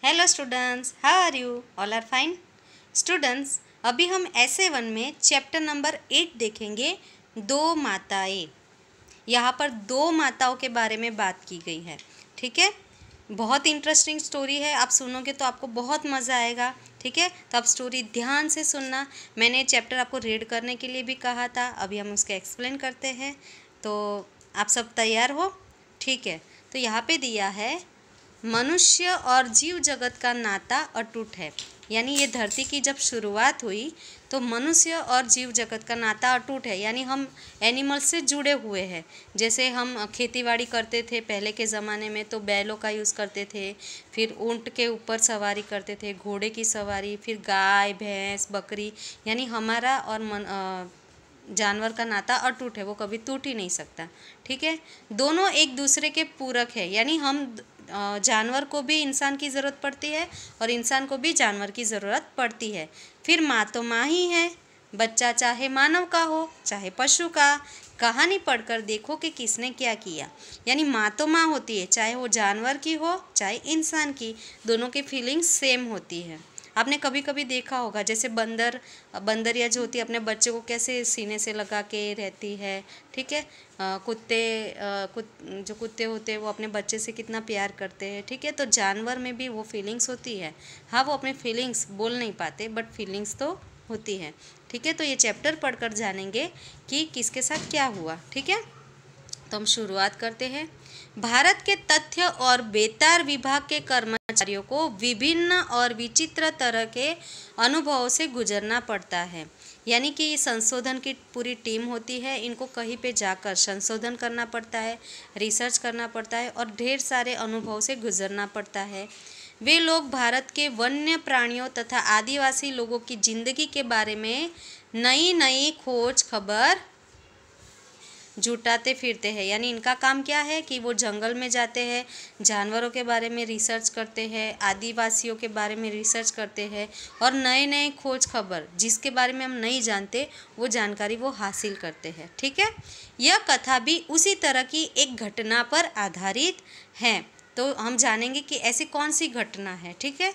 Hello students, how are you? All are fine students. अभी हम ऐसे वन में चैप्टर नंबर 8 देखेंगे, दो माताएं। यहाँ पर दो माताओं के बारे में बात की गई है। ठीक है, बहुत इंटरेस्टिंग स्टोरी है। आप सुनोगे तो आपको बहुत मज़ा आएगा। ठीक है, तो आप स्टोरी ध्यान से सुनना। मैंने चैप्टर आपको रीड करने के लिए भी कहा था, अभी हम उसके एक्सप्लेन करते हैं। तो आप सब तैयार हो? ठीक है, तो यहाँ पे दिया है, मनुष्य और जीव जगत का नाता अटूट है। यानी ये धरती की जब शुरुआत हुई तो मनुष्य और जीव जगत का नाता अटूट है, यानी हम एनिमल से जुड़े हुए हैं। जैसे हम खेतीबाड़ी करते थे पहले के ज़माने में, तो बैलों का यूज़ करते थे, फिर ऊंट के ऊपर सवारी करते थे, घोड़े की सवारी, फिर गाय भैंस बकरी। यानी हमारा और जानवर का नाता अटूट है, वो कभी टूट ही नहीं सकता। ठीक है, दोनों एक दूसरे के पूरक है। यानी हम जानवर को भी इंसान की ज़रूरत पड़ती है और इंसान को भी जानवर की ज़रूरत पड़ती है। फिर माँ तो माँ ही है। बच्चा चाहे मानव का हो चाहे पशु का, कहानी पढ़कर देखो कि किसने क्या किया। यानी माँ तो माँ होती है, चाहे वो जानवर की हो चाहे इंसान की, दोनों की फीलिंग्स सेम होती है। आपने कभी कभी देखा होगा, जैसे बंदरिया जो होती है अपने बच्चे को कैसे सीने से लगा के रहती है। ठीक है, जो कुत्ते होते हैं वो अपने बच्चे से कितना प्यार करते हैं। ठीक है, तो जानवर में भी वो फीलिंग्स होती है। हाँ, वो अपने फीलिंग्स बोल नहीं पाते, बट फीलिंग्स तो होती है। ठीक है, तो ये चैप्टर पढ़कर जानेंगे कि किसके साथ क्या हुआ। ठीक है, तो हम शुरुआत करते हैं। भारत के तथ्य और बेतार विभाग के कर्मचारियों को विभिन्न और विचित्र तरह के अनुभवों से गुजरना पड़ता है। यानी कि ये संशोधन की पूरी टीम होती है, इनको कहीं पे जाकर संशोधन करना पड़ता है, रिसर्च करना पड़ता है और ढेर सारे अनुभवों से गुजरना पड़ता है। वे लोग भारत के वन्य प्राणियों तथा आदिवासी लोगों की जिंदगी के बारे में नई नई खोज खबर जुटाते फिरते हैं। यानी इनका काम क्या है कि वो जंगल में जाते हैं, जानवरों के बारे में रिसर्च करते हैं, आदिवासियों के बारे में रिसर्च करते हैं और नए नए खोज खबर जिसके बारे में हम नहीं जानते वो जानकारी वो हासिल करते हैं। ठीक है, यह कथा भी उसी तरह की एक घटना पर आधारित है। तो हम जानेंगे कि ऐसी कौन सी घटना है। ठीक है,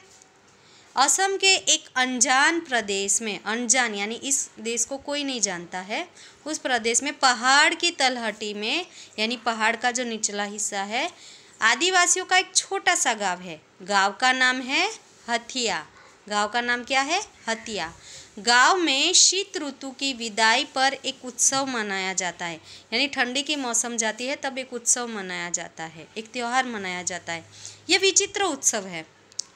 असम के एक अनजान प्रदेश में, अनजान यानी इस देश को कोई नहीं जानता है, उस प्रदेश में पहाड़ की तलहटी में, यानी पहाड़ का जो निचला हिस्सा है, आदिवासियों का एक छोटा सा गांव है। गांव का नाम है हथिया। गांव का नाम क्या है? हथिया। गांव में शीत ऋतु की विदाई पर एक उत्सव मनाया जाता है। यानी ठंडी की मौसम जाती है तब एक उत्सव मनाया जाता है, एक त्यौहार मनाया जाता है। यह विचित्र उत्सव है।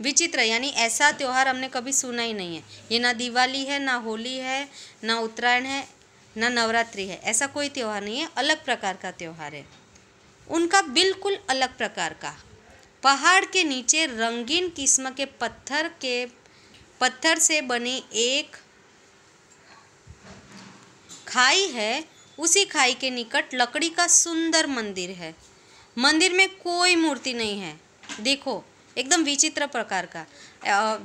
विचित्र यानी ऐसा त्यौहार हमने कभी सुना ही नहीं है। ये ना दिवाली है, ना होली है, ना उत्तरायण है, ना नवरात्रि है। ऐसा कोई त्यौहार नहीं है, अलग प्रकार का त्यौहार है उनका, बिल्कुल अलग प्रकार का। पहाड़ के नीचे रंगीन किस्म के पत्थर से बनी एक खाई है। उसी खाई के निकट लकड़ी का सुंदर मंदिर है। मंदिर में कोई मूर्ति नहीं है। देखो, एकदम विचित्र प्रकार का।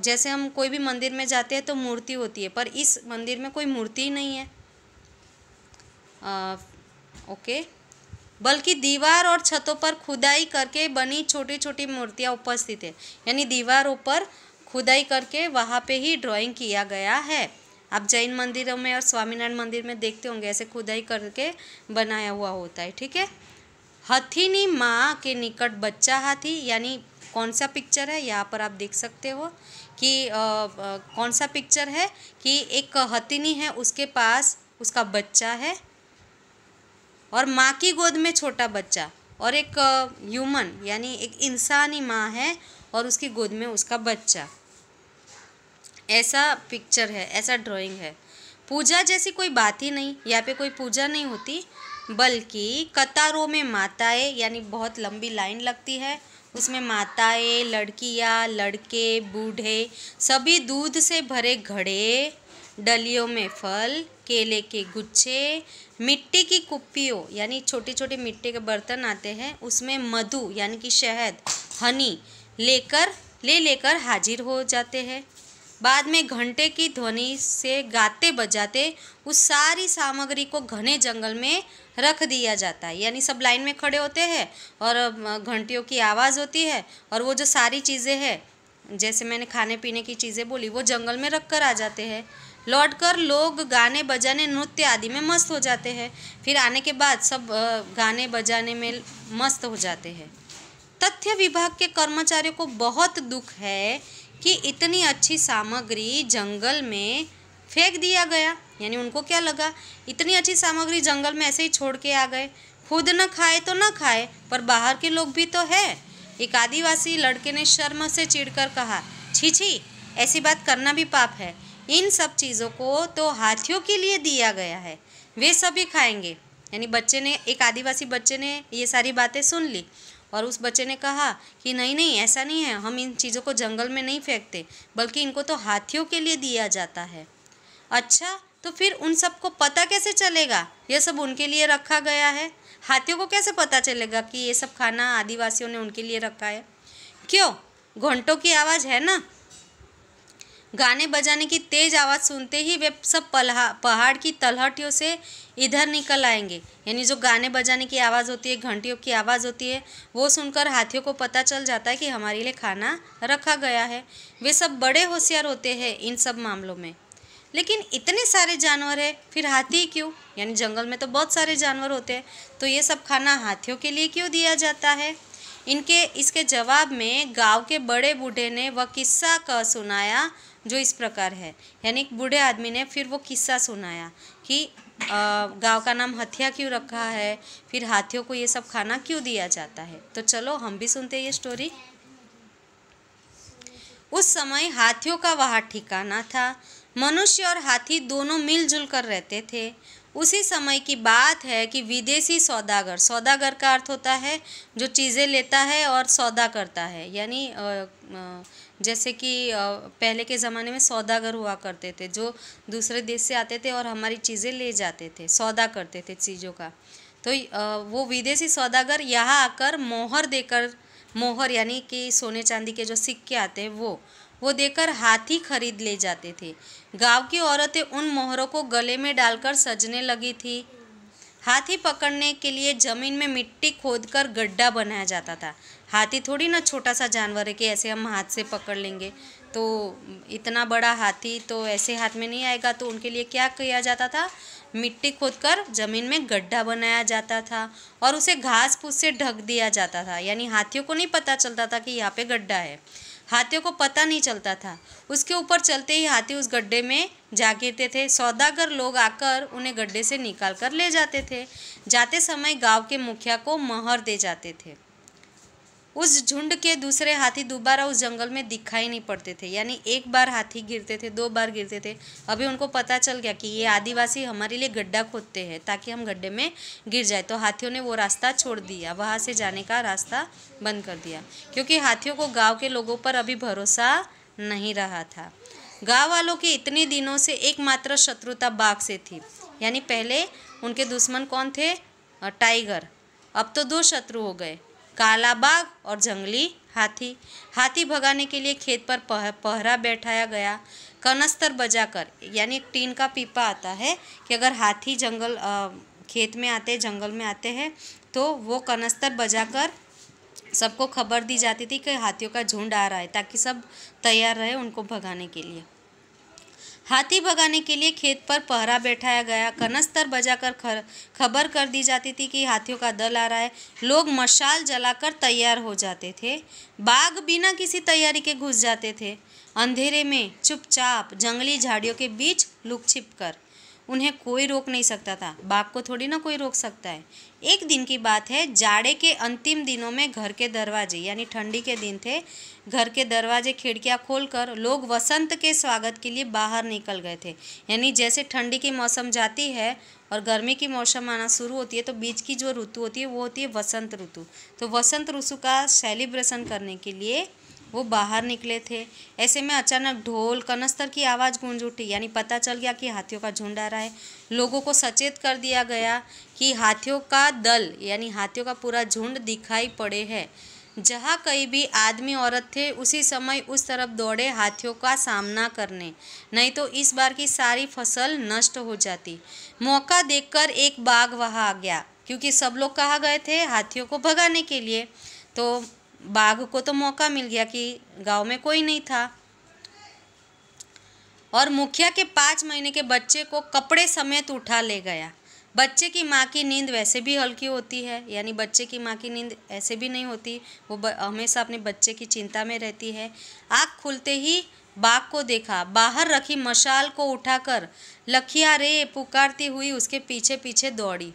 जैसे हम कोई भी मंदिर में जाते हैं तो मूर्ति होती है, पर इस मंदिर में कोई मूर्ति ही नहीं है। ओके, बल्कि दीवार और छतों पर खुदाई करके बनी छोटी छोटी मूर्तियाँ उपस्थित है। यानी दीवारों पर खुदाई करके वहाँ पे ही ड्राइंग किया गया है। आप जैन मंदिरों में और स्वामीनारायण मंदिर में देखते होंगे, ऐसे खुदाई करके बनाया हुआ होता है। ठीक है, हथिनी माँ के निकट बच्चा हाथी। यानी कौन सा पिक्चर है यहाँ पर आप देख सकते हो कि कौन सा पिक्चर है कि एक हथिनी है, उसके पास उसका बच्चा है और माँ की गोद में छोटा बच्चा, और एक ह्यूमन यानी एक इंसानी माँ है और उसकी गोद में उसका बच्चा। ऐसा पिक्चर है, ऐसा ड्राइंग है। पूजा जैसी कोई बात ही नहीं, यहाँ पे कोई पूजा नहीं होती, बल्कि कतारों में माताएं, यानी बहुत लंबी लाइन लगती है, उसमें माताएं, लड़कियां, लड़के, बूढ़े सभी दूध से भरे घड़े, डलियों में फल, केले के गुच्छे, मिट्टी की कुप्पियों यानी छोटे छोटे मिट्टी के बर्तन आते हैं, उसमें मधु यानी कि शहद, हनी लेकर हाजिर हो जाते हैं। बाद में घंटे की ध्वनि से गाते बजाते उस सारी सामग्री को घने जंगल में रख दिया जाता है। यानी सब लाइन में खड़े होते हैं और घंटियों की आवाज़ होती है और वो जो सारी चीज़ें हैं जैसे मैंने खाने पीने की चीज़ें बोली वो जंगल में रख कर आ जाते हैं। लौटकर लोग गाने बजाने नृत्य आदि में मस्त हो जाते हैं। फिर आने के बाद सब गाने बजाने में मस्त हो जाते हैं। तथ्य विभाग के कर्मचारियों को बहुत दुख है कि इतनी अच्छी सामग्री जंगल में फेंक दिया गया। यानी उनको क्या लगा, इतनी अच्छी सामग्री जंगल में ऐसे ही छोड़ के आ गए, खुद न खाए तो न खाए पर बाहर के लोग भी तो है। एक आदिवासी लड़के ने शर्म से चिढ़कर कहा, छी छी, ऐसी बात करना भी पाप है। इन सब चीज़ों को तो हाथियों के लिए दिया गया है, वे सभी खाएंगे। यानी बच्चे ने, एक आदिवासी बच्चे ने ये सारी बातें सुन ली और उस बच्चे ने कहा कि नहीं नहीं, ऐसा नहीं है, हम इन चीज़ों को जंगल में नहीं फेंकते, बल्कि इनको तो हाथियों के लिए दिया जाता है। अच्छा, तो फिर उन सबको पता कैसे चलेगा ये सब उनके लिए रखा गया है? हाथियों को कैसे पता चलेगा कि ये सब खाना आदिवासियों ने उनके लिए रखा है? क्यों? घंटों की आवाज़ है ना। गाने बजाने की तेज़ आवाज़ सुनते ही वे सब पहाड़ की तलहटियों से इधर निकल आएंगे। यानी जो गाने बजाने की आवाज़ होती है, घंटियों की आवाज़ होती है, वो सुनकर हाथियों को पता चल जाता है कि हमारे लिए खाना रखा गया है। वे सब बड़े होशियार होते हैं इन सब मामलों में। लेकिन इतने सारे जानवर हैं, फिर हाथी क्यों? यानी जंगल में तो बहुत सारे जानवर होते हैं, तो ये सब खाना हाथियों के लिए क्यों दिया जाता है? इसके जवाब में गांव के बड़े बूढ़े ने वह किस्सा कह सुनाया जो इस प्रकार है। यानी बूढ़े आदमी ने फिर वो किस्सा सुनाया कि गांव का नाम हथिया क्यों रखा है, फिर हाथियों को ये सब खाना क्यों दिया जाता है। तो चलो हम भी सुनते हैं ये स्टोरी। उस समय हाथियों का वहाँ ठिकाना था। मनुष्य और हाथी दोनों मिलजुल कर रहते थे। उसी समय की बात है कि विदेशी सौदागर, सौदागर का अर्थ होता है जो चीज़ें लेता है और सौदा करता है। यानी जैसे कि पहले के ज़माने में सौदागर हुआ करते थे जो दूसरे देश से आते थे और हमारी चीज़ें ले जाते थे, सौदा करते थे चीज़ों का। तो वो विदेशी सौदागर यहाँ आकर मोहर देकर, मोहर यानी कि सोने चांदी के जो सिक्के आते हैं वो देकर हाथी खरीद ले जाते थे। गांव की औरतें उन मोहरों को गले में डालकर सजने लगी थी। हाथी पकड़ने के लिए जमीन में मिट्टी खोदकर गड्ढा बनाया जाता था। हाथी थोड़ी ना छोटा सा जानवर है कि ऐसे हम हाथ से पकड़ लेंगे, तो इतना बड़ा हाथी तो ऐसे हाथ में नहीं आएगा। तो उनके लिए क्या किया जाता था, मिट्टी खोदकर जमीन में गड्ढा बनाया जाता था और उसे घास फूस से ढक दिया जाता था। यानी हाथियों को नहीं पता चलता था कि यहाँ पे गड्ढा है, हाथियों को पता नहीं चलता था। उसके ऊपर चलते ही हाथी उस गड्ढे में जा गिरते थे। सौदागर लोग आकर उन्हें गड्ढे से निकाल कर ले जाते थे। जाते समय गांव के मुखिया को मोहर दे जाते थे। उस झुंड के दूसरे हाथी दोबारा उस जंगल में दिखाई नहीं पड़ते थे। यानी एक बार हाथी गिरते थे, 2 बार गिरते थे। अभी उनको पता चल गया कि ये आदिवासी हमारे लिए गड्ढा खोदते हैं ताकि हम गड्ढे में गिर जाए, तो हाथियों ने वो रास्ता छोड़ दिया, वहाँ से जाने का रास्ता बंद कर दिया, क्योंकि हाथियों को गांव के लोगों पर अभी भरोसा नहीं रहा था। गाँव वालों की इतने दिनों से एकमात्र शत्रुता बाघ से थी। यानी पहले उनके दुश्मन कौन थे, टाइगर। अब तो 2 शत्रु हो गए, काला बाघ और जंगली हाथी। हाथी भगाने के लिए खेत पर पहरा बैठाया गया। कनस्तर बजाकर, यानी एक टीन का पीपा आता है कि अगर हाथी खेत में आते, जंगल में आते हैं, तो वो कनस्तर बजाकर सबको खबर दी जाती थी कि हाथियों का झुंड आ रहा है, ताकि सब तैयार रहे उनको भगाने के लिए। हाथी भगाने के लिए खेत पर पहरा बैठाया गया। कनस्तर बजाकर खबर कर दी जाती थी कि हाथियों का दल आ रहा है। लोग मशाल जलाकर तैयार हो जाते थे। बाघ बिना किसी तैयारी के घुस जाते थे। अंधेरे में चुपचाप जंगली झाड़ियों के बीच लुक छिप कर। उन्हें कोई रोक नहीं सकता था। बाघ को थोड़ी ना कोई रोक सकता है। एक दिन की बात है, जाड़े के अंतिम दिनों में घर के दरवाजे, यानी ठंडी के दिन थे, घर के दरवाजे खिड़कियां खोलकर लोग वसंत के स्वागत के लिए बाहर निकल गए थे। यानी जैसे ठंडी की मौसम जाती है और गर्मी की मौसम आना शुरू होती है, तो बीच की जो ऋतु होती है वो होती है वसंत ऋतु। तो वसंत ऋतु का सेलिब्रेशन करने के लिए वो बाहर निकले थे। ऐसे में अचानक ढोल कनस्तर की आवाज़ गूंज उठी। यानी पता चल गया कि हाथियों का झुंड आ रहा है। लोगों को सचेत कर दिया गया कि हाथियों का दल, यानी हाथियों का पूरा झुंड दिखाई पड़े है। जहाँ कहीं भी आदमी औरत थे, उसी समय उस तरफ दौड़े हाथियों का सामना करने, नहीं तो इस बार की सारी फसल नष्ट हो जाती। मौका देखकर एक बाघ वहाँ आ गया, क्योंकि सब लोग कहाँ गए थे, हाथियों को भगाने के लिए। तो बाघ को तो मौका मिल गया कि गांव में कोई नहीं था और मुखिया के 5 महीने के बच्चे को कपड़े समेत उठा ले गया। बच्चे की माँ की नींद वैसे भी हल्की होती है, यानी बच्चे की माँ की नींद ऐसे भी नहीं होती, वो हमेशा अपने बच्चे की चिंता में रहती है। आँख खुलते ही बाघ को देखा, बाहर रखी मशाल को उठाकर लखिया रे पुकारती हुई उसके पीछे पीछे दौड़ी।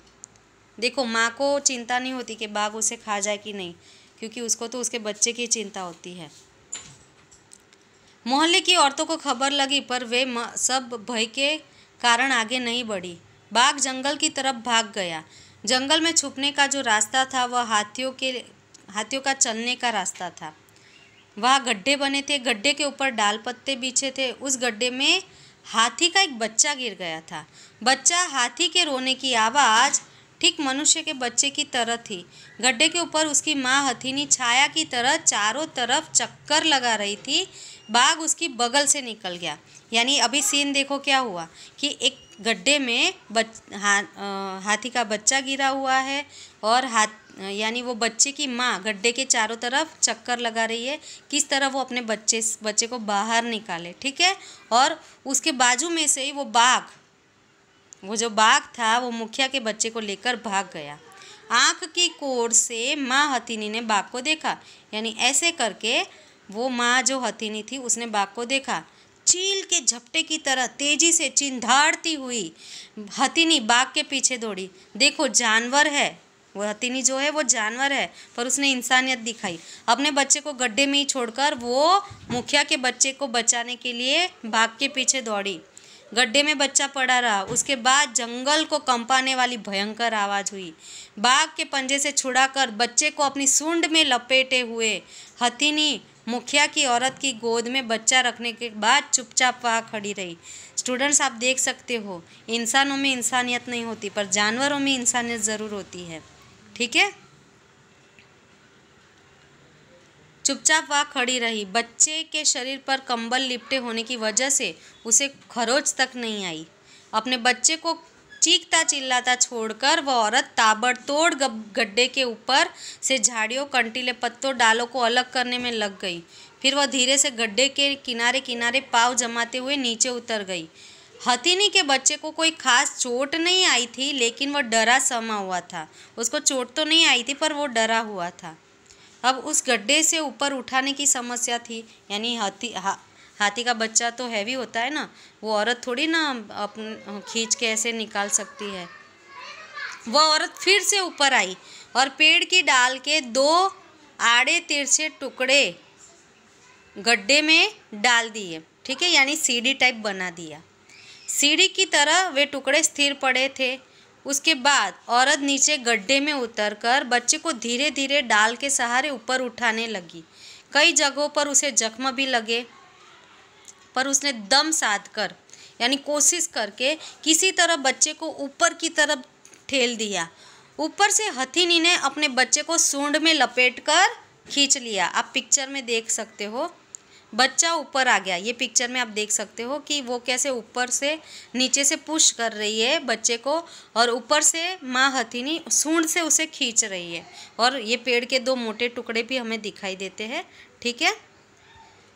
देखो, माँ को चिंता नहीं होती कि बाघ उसे खा जाए कि नहीं, क्योंकि उसको तो उसके बच्चे की चिंता होती है। मोहल्ले की औरतों को खबर लगी, पर वे सब भय के कारण आगे नहीं बढ़ी। बाघ जंगल की तरफ भाग गया। जंगल में छुपने का जो रास्ता था वह हाथियों का चलने का रास्ता था। वहाँ गड्ढे बने थे, गड्ढे के ऊपर डाल पत्ते बिछे थे। उस गड्ढे में हाथी का एक बच्चा गिर गया था। बच्चा हाथी के रोने की आवाज़ ठीक मनुष्य के बच्चे की तरह थी। गड्ढे के ऊपर उसकी माँ हथिनी छाया की तरह चारों तरफ चक्कर लगा रही थी। बाघ उसकी बगल से निकल गया। यानी अभी सीन देखो क्या हुआ कि एक गड्ढे में हाथी का बच्चा गिरा हुआ है और यानी वो बच्चे की माँ गड्ढे के चारों तरफ चक्कर लगा रही है, किस तरह वो अपने बच्चे को बाहर निकाले, ठीक है। और उसके बाजू में से ही वो जो बाघ था वो मुखिया के बच्चे को लेकर भाग गया। आँख की कोर से माँ हथिनी ने बाघ को देखा, यानी ऐसे करके वो माँ जो हथिनी थी उसने बाघ को देखा। चील के झपटे की तरह तेजी से चिंधाड़ती हुई हथिनी बाघ के पीछे दौड़ी। देखो, जानवर है वो, हथिनी जो है वो जानवर है, पर उसने इंसानियत दिखाई। अपने बच्चे को गड्ढे में ही छोड़कर वो मुखिया के बच्चे को बचाने के लिए बाघ के पीछे दौड़ी। गड्ढे में बच्चा पड़ा रहा। उसके बाद जंगल को कंपाने वाली भयंकर आवाज़ हुई। बाघ के पंजे से छुड़ाकर बच्चे को अपनी सूंड में लपेटे हुए हथिनी मुखिया की औरत की गोद में बच्चा रखने के बाद चुपचाप वहाँ खड़ी रही। स्टूडेंट्स, आप देख सकते हो, इंसानों में इंसानियत नहीं होती, पर जानवरों में इंसानियत ज़रूर होती है, ठीक है। चुपचाप वहाँ खड़ी रही। बच्चे के शरीर पर कंबल लिपटे होने की वजह से उसे खरोच तक नहीं आई। अपने बच्चे को चीखता चिल्लाता छोड़कर वह औरत ताबड़तोड़ गड्ढे के ऊपर से झाड़ियों, कंटीले पत्तों, डालों को अलग करने में लग गई। फिर वह धीरे से गड्ढे के किनारे किनारे पाँव जमाते हुए नीचे उतर गई। हथिनी के बच्चे को कोई खास चोट नहीं आई थी, लेकिन वह डरा समा हुआ था। उसको चोट तो नहीं आई थी, पर वो डरा हुआ था। अब उस गड्ढे से ऊपर उठाने की समस्या थी, यानी हाथी का बच्चा तो हैवी होता है ना, वो औरत थोड़ी ना खींच के ऐसे निकाल सकती है। वह औरत फिर से ऊपर आई और पेड़ की डाल के 2 आड़े तिरछे टुकड़े गड्ढे में डाल दिए, ठीक है, यानी सीढ़ी टाइप बना दिया। सीढ़ी की तरह वे टुकड़े स्थिर पड़े थे। उसके बाद औरत नीचे गड्ढे में उतरकर बच्चे को धीरे धीरे डाल के सहारे ऊपर उठाने लगी। कई जगहों पर उसे जख्म भी लगे, पर उसने दम साध कर, यानी कोशिश करके किसी तरह बच्चे को ऊपर की तरफ ठेल दिया। ऊपर से हथिनी ने अपने बच्चे को सूंड में लपेटकर खींच लिया। आप पिक्चर में देख सकते हो, बच्चा ऊपर आ गया। ये पिक्चर में आप देख सकते हो कि वो कैसे ऊपर से नीचे से पुश कर रही है बच्चे को, और ऊपर से माँ हथिनी सूंड से उसे खींच रही है। और ये पेड़ के 2 मोटे टुकड़े भी हमें दिखाई देते हैं, ठीक है।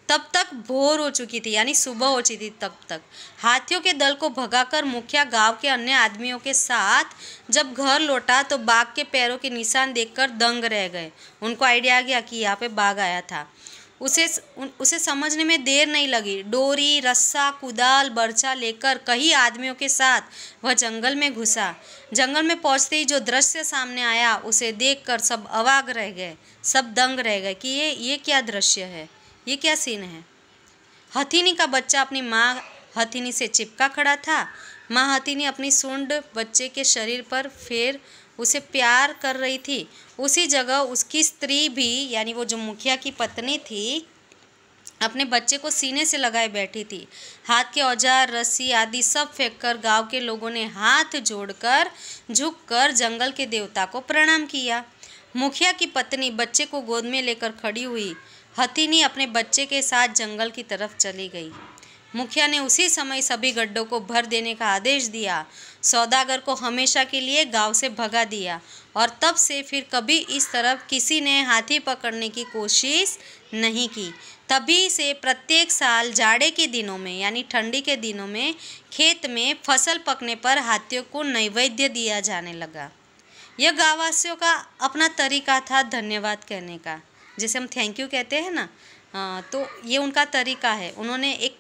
तब तक भोर हो चुकी थी, यानी सुबह हो चुकी थी। तब तक हाथियों के दल को भगाकर मुखिया गांव के अन्य आदमियों के साथ जब घर लौटा तो बाघ के पैरों के निशान देखकर दंग रह गए। उनको आइडिया आ गया कि यहाँ पे बाघ आया था। उसे समझने में देर नहीं लगी। डोरी, रस्सा, कुदाल, बर्छा लेकर कई आदमियों के साथ वह जंगल में घुसा। जंगल में पहुंचते ही जो दृश्य सामने आया उसे देखकर सब अवाक रह गए, सब दंग रह गए कि ये क्या दृश्य है, ये क्या सीन है। हथिनी का बच्चा अपनी माँ हथिनी से चिपका खड़ा था। माँ हथिनी अपनी सूंड बच्चे के शरीर पर फेर उसे प्यार कर रही थी। उसी जगह उसकी स्त्री भी, यानी वो जो मुखिया की पत्नी थी, अपने बच्चे को सीने से लगाए बैठी थी। हाथ के औजार, रस्सी आदि सब फेंककर गांव के लोगों ने हाथ जोड़कर झुककर जंगल के देवता को प्रणाम किया। मुखिया की पत्नी बच्चे को गोद में लेकर खड़ी हुई। हथिनी अपने बच्चे के साथ जंगल की तरफ चली गई। मुखिया ने उसी समय सभी गड्ढों को भर देने का आदेश दिया। सौदागर को हमेशा के लिए गांव से भगा दिया और तब से फिर कभी इस तरफ किसी ने हाथी पकड़ने की कोशिश नहीं की। तभी से प्रत्येक साल जाड़े के दिनों में यानी ठंडी के दिनों में खेत में फसल पकने पर हाथियों को नैवेद्य दिया जाने लगा। यह गांववासियों का अपना तरीका था धन्यवाद कहने का, जैसे हम थैंक यू कहते हैं ना, तो ये उनका तरीका है। उन्होंने एक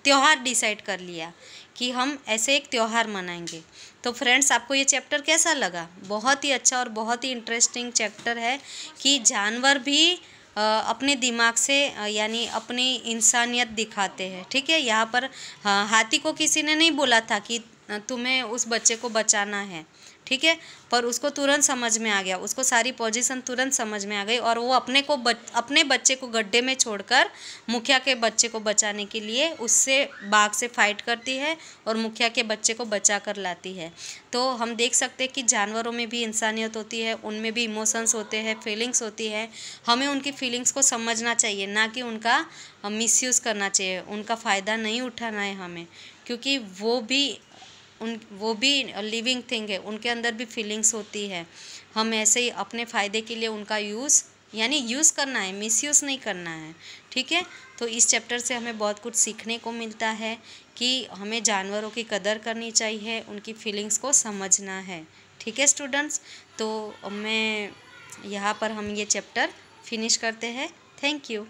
त्यौहार डिसाइड कर लिया कि हम ऐसे एक त्यौहार मनाएंगे। तो फ्रेंड्स, आपको ये चैप्टर कैसा लगा? बहुत ही अच्छा और बहुत ही इंटरेस्टिंग चैप्टर है कि जानवर भी अपने दिमाग से यानी अपनी इंसानियत दिखाते हैं। ठीक है, यहाँ पर हाथी को किसी ने नहीं बोला था कि तुम्हें उस बच्चे को बचाना है, ठीक है, पर उसको तुरंत समझ में आ गया, उसको सारी पोजीशन तुरंत समझ में आ गई और वो अपने बच्चे को गड्ढे में छोड़कर मुखिया के बच्चे को बचाने के लिए उससे बाघ से फाइट करती है और मुखिया के बच्चे को बचा कर लाती है। तो हम देख सकते हैं कि जानवरों में भी इंसानियत होती है, उनमें भी इमोशंस होते हैं, फीलिंग्स होती है। हमें उनकी फीलिंग्स को समझना चाहिए, ना कि उनका मिसयूज़ करना चाहिए, उनका फ़ायदा नहीं उठाना है हमें, क्योंकि वो भी लिविंग थिंग है, उनके अंदर भी फीलिंग्स होती है। हम ऐसे ही अपने फ़ायदे के लिए उनका यूज़ करना है, मिसयूज़ नहीं करना है। ठीक है, तो इस चैप्टर से हमें बहुत कुछ सीखने को मिलता है कि हमें जानवरों की कदर करनी चाहिए, उनकी फीलिंग्स को समझना है। ठीक है स्टूडेंट्स, तो मैं यहाँ पर हम ये चैप्टर फिनिश करते हैं। Thank you.